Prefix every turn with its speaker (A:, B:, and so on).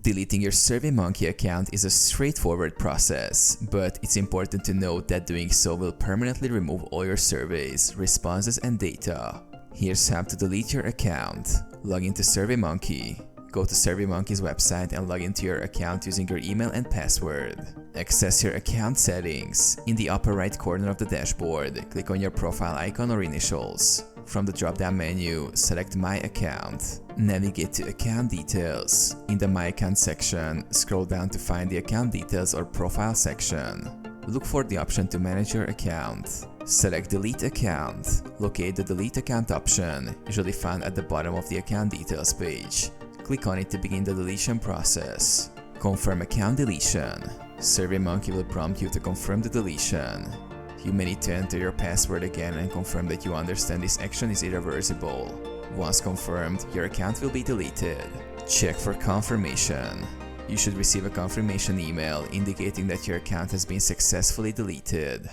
A: Deleting your SurveyMonkey account is a straightforward process, but it's important to note that doing so will permanently remove all your surveys, responses, and data. Here's how to delete your account. Log into SurveyMonkey. Go to SurveyMonkey's website and log into your account using your email and password. Access your account settings. In the upper right corner of the dashboard, click on your profile icon or initials. From the drop-down menu, select My Account. Navigate to Account Details. In the My Account section, scroll down to find the Account Details or Profile section. Look for the option to manage your account. Select Delete Account. Locate the Delete Account option, usually found at the bottom of the Account Details page. Click on it to begin the deletion process. Confirm account deletion. SurveyMonkey will prompt you to confirm the deletion. You may need to enter your password again and confirm that you understand this action is irreversible. Once confirmed, your account will be deleted. Check for confirmation. You should receive a confirmation email indicating that your account has been successfully deleted.